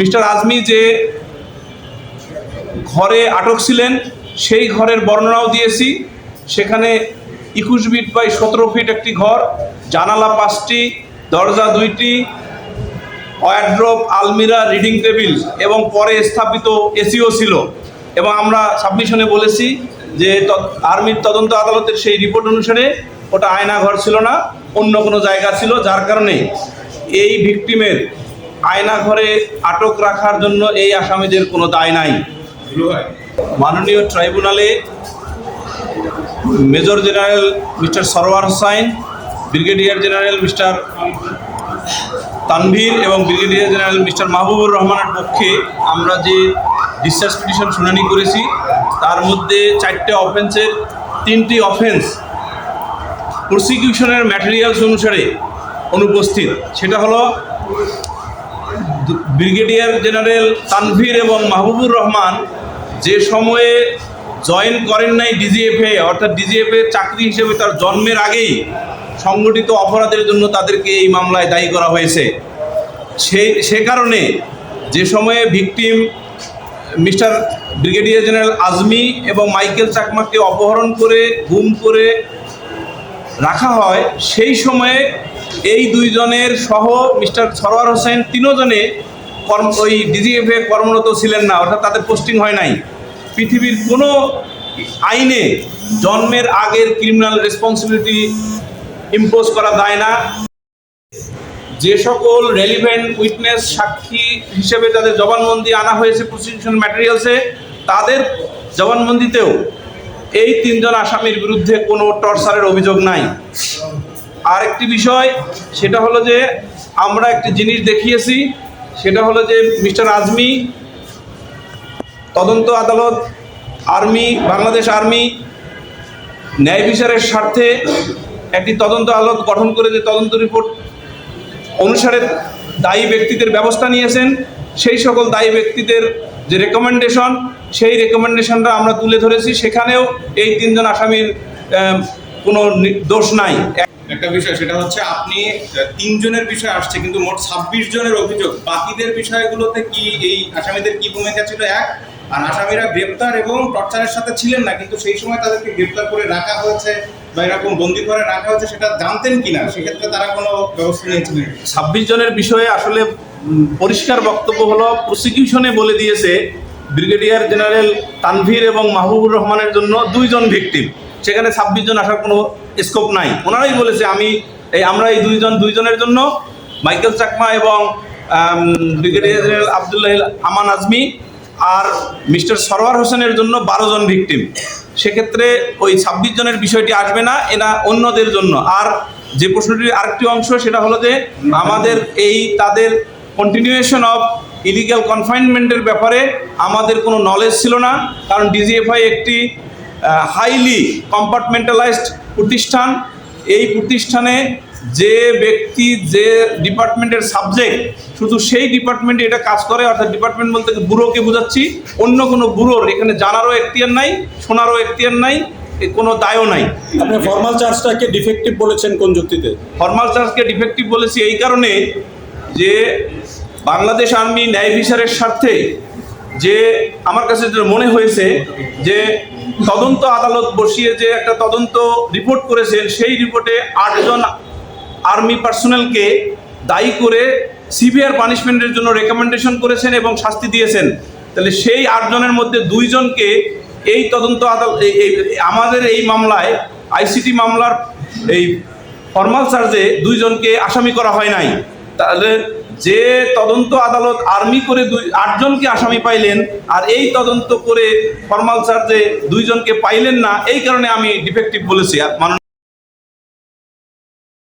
Mister Azmi যে ঘরে আটক ছিলেন সেই ঘরের বর্ণনাও দিয়েছি। সেখানে 21 ফিট বাই 17 ফিট একটি ঘর, জানালা 5টি, দরজা 2টি, ওয়ার্ড্রোব, আলমিরা, রিডিং টেবিল এবং পরে স্থাপিত এসিও ছিল। এবং আমরা সাবমিশনে বলেছি যে আর্মির তদন্ত আদালতের সেই রিপোর্ট অনুসারে ওটা আয়না ঘর ছিল না, অন্য কোনো জায়গা ছিল, যার কারণে এই ভিকটিমের আয়না ঘরে আটক রাখার জন্য এই আসামিদের কোনো দায় নাই। মাননীয় ট্রাইব্যুনালে major general mister Sarwar Hossain, brigadier general mister Tanvir এবং ব্রিগেডিয়ার জেনারেল মিস্টার মাহবুবুর রহমানের পক্ষে আমরা যে ডিসচার্জ পিটিশন শুনানি করেছি তার মধ্যে 4টে অফেন্সের 3টি অফেন্স প্রসিকিউশনের ম্যাটেরিয়ালস অনুসারে অনুপস্থিত। সেটা হলো ব্রিগেডিয়ার জেনারেল তানভীর এবং মাহবুবুর রহমান যে সময়ে জয়েন করেন নাই ডিজিএফএ, অর্থাৎ ডিজিএফএ চাকরি হিসেবে তার জন্মের আগেই সংগঠিত অপরাধের জন্য তাদেরকে এই মামলায় দায়ী করা হয়েছে। সে কারণে যে সময়ে victim mister brigadier general Azmi এবং মাইকেল চাকমাকে অপহরণ করে গুম করে রাখা হয়, সেই সময়ে এই দুইজনের সহ মিস্টার সরওয়ার হোসেন 3 জনে ওই ডিজিএফএ কর্মরত ছিলেন না, অর্থাৎ তাদের পোস্টিং হয় নাই। পৃথিবীর কোনো আইনে জন্মের আগের ক্রিমিনাল রেসপন্সিবিলিটি ইম্পোজ করা যায় না। যে সকল রেলিভেন্ট উইটনেস সাক্ষী হিসেবে তাদের জবানবন্দি আনা হয়েছে প্রসিকিউশন ম্যাটেরিয়ালসে, তাদের জবানবন্দিতেও এই 3 জন আসামির বিরুদ্ধে কোনো টর্চারের অভিযোগ নাই। আর একটি বিষয়, সেটা হলো যে আমরা একটি জিনিস দেখিয়েছি, সেটা হলো যে মিস্টার আজমি তদন্ত আদালত, আর্মি, বাংলাদেশ আর্মি ন্যায় বিচারের স্বার্থে একটি তদন্ত আদালত গঠন করে যে তদন্ত রিপোর্ট অনুসারে দায়ী ব্যক্তিদের ব্যবস্থা নিয়েছেন, সেই সকল দায়ী ব্যক্তিদের যে রেকমেন্ডেশন, সেই রেকমেন্ডেশনটা আমরা তুলে ধরেছি। সেখানেও এই 3 জন আসামির কোনো দোষ নাই। একটা বিষয়, সেটা হচ্ছে আপনি 3 জনের বিষয় আসছে, কিন্তু মোট 26 জনের অভিযোগ। বাকিদের বিষয়গুলোতে কি এই আসামিদের কি ভূমিকা ছিল? আর আসামিরা গ্রেপ্তার এবং টর্চারের সাথে ছিলেন না, কিন্তু সেই সময় তাদেরকে গ্রেপ্তার করে রাখা হয়েছে বা এরকম বন্দি করে রাখা হয়েছে, সেটা জানতেন কিনা? সেক্ষেত্রে তারা কোনো ব্যবস্থা নিয়েছিলেন? 26 জনের বিষয়ে আসলে পরিষ্কার বক্তব্য হলো, প্রসিকিউশনে বলে দিয়েছে ব্রিগেডিয়ার জেনারেল তানভীর এবং মাহবুবুর রহমানের জন্য 2 জন ভিকটিম, সেখানে 26 জন আসার কোনো স্কোপ নাই। ওনারাই বলেছে আমরা এই 2 জনের জন্য, মাইকেল চাকমা এবং ব্রিগেডিয়ার জেনারেল আবদুল্লাহ আমান আজমি আর মিস্টার সরওয়ার হোসেনের জন্য 12 জন ভিকটিম। সেক্ষেত্রে ওই 26 জনের বিষয়টি আসবে না, এরা অন্যদের জন্য। আর যে প্রশ্নটির আরেকটি অংশ, সেটা হলো যে আমাদের তাদের কন্টিনিউয়েশন অফ ইলিগাল কনফাইনমেন্টের ব্যাপারে আমাদের কোনো নলেজ ছিল না, কারণ ডিজিএফআই একটি হাইলি কম্পার্টমেন্টালাইজড প্রতিষ্ঠান। এই প্রতিষ্ঠানে যে ব্যক্তি যে ডিপার্টমেন্টের সাবজেক্ট, শুধু সেই ডিপার্টমেন্টে এটা কাজ করে, অর্থাৎ ডিপার্টমেন্ট বলতে ব্যুরোকে বোঝাচ্ছি, অন্য কোনো ব্যুরোর এখানে জানারও এখতিয়ার নাই, শোনারও এখতিয়ার নাই, কোনো দায়ও নাই। আপনি ফর্মাল চার্জটাকে ডিফেক্টিভ বলেছেন কোন যুক্তিতে? ফর্মাল চার্জকে ডিফেক্টিভ বলেছি এই কারণে যে বাংলাদেশ আর্মি ন্যায় বিচারের স্বার্থে যে আমার কাছে যেটা মনে হয়েছে যে তদন্ত আদালত বসিয়ে যে একটা তদন্ত রিপোর্ট করেছেন, সেই রিপোর্টে 8 জন আর্মি পার্সোনালকে দায়ী করে সিভিয়ার পানিশমেন্টের জন্য রেকমেন্ডেশন করেছেন এবং শাস্তি দিয়েছেন। তাহলে সেই 8 জনের মধ্যে 2 জনকে এই তদন্ত আদালত আমাদের এই মামলায়, আইসিটি মামলার এই ফর্মাল চার্জে 2 জনকে আসামি করা হয় নাই। তাহলে যে তদন্ত আদালত আর্মি করে 8 জনকে আসামি পাইলেন, আর এই তদন্ত করে ফর্মাল চার্জে 2 জনকে পাইলেন না, এই কারণে আমি ডিফেক্টিভ বলেছি। আর